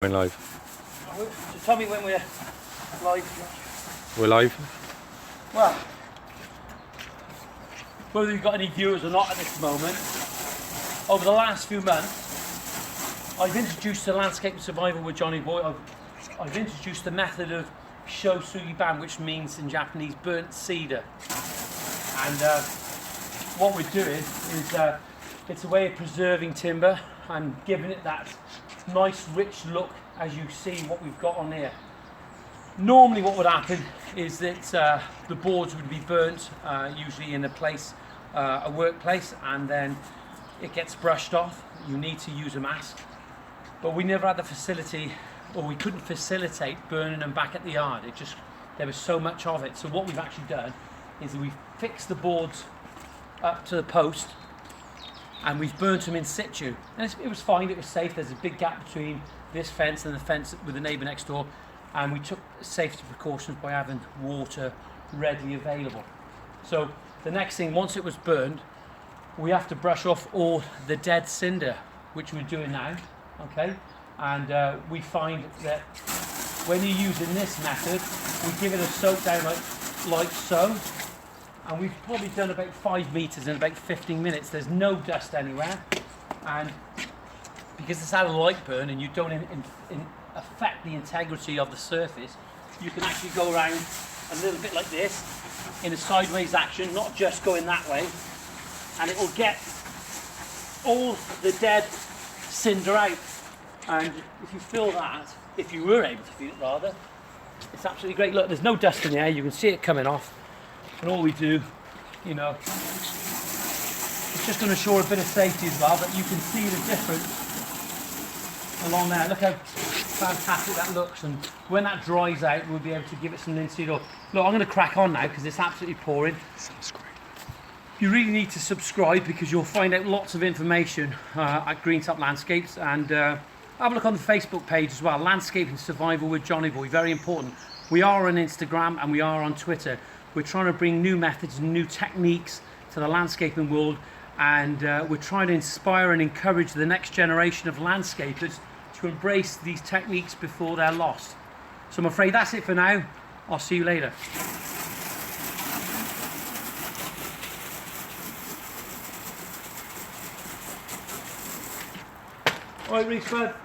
We're live. So tell me when we're live. We're live. Well, whether you've got any viewers or not at this moment, over the last few months, I've introduced the landscape survival with Johnyboy. I've introduced the method of ShouSugiBan, which means in Japanese burnt cedar. And what we're doing is it's a way of preserving timber and giving it that nice rich look, as you see what we've got on here. Normally what would happen is that the boards would be burnt, usually in a workplace, and then it gets brushed off. You need to use a mask, but we never had the facility, or we couldn't facilitate burning them back at the yard. There was so much of it. So what we've actually done is we've fixed the boards up to the post and we've burnt them in situ, and it was fine, it was safe. There's a big gap between this fence and the fence with the neighbour next door, and we took safety precautions by having water readily available. So the next thing, once it was burned, we have to brush off all the dead cinder, which we're doing now, okay? And we find that when you're using this method, we give it a soak down like so. And we've probably done about 5 meters in about 15 minutes. There's no dust anywhere, and because it's had a light burn and you don't affect the integrity of the surface, you can actually go around a little bit like this in a sideways action, not just going that way, and it will get all the dead cinder out. And if you feel that, if you were able to feel it rather, it's absolutely great. Look, there's no dust in the air, you can see it coming off. And all we do, you know, it's just going to ensure a bit of safety as well, but you can see the difference along there. Look how fantastic that looks, and when that dries out, we'll be able to give it some linseed oil. Look, I'm going to crack on now because it's absolutely pouring. Subscribe. You really need to subscribe because you'll find out lots of information at Greentop Landscapes, and have a look on the Facebook page as well, Landscaping Survival with Johnyboy, very important. We are on Instagram and we are on Twitter. We're trying to bring new methods and new techniques to the landscaping world, and we're trying to inspire and encourage the next generation of landscapers to embrace these techniques before they're lost. So I'm afraid that's it for now. I'll see you later. All right, Reese, bud.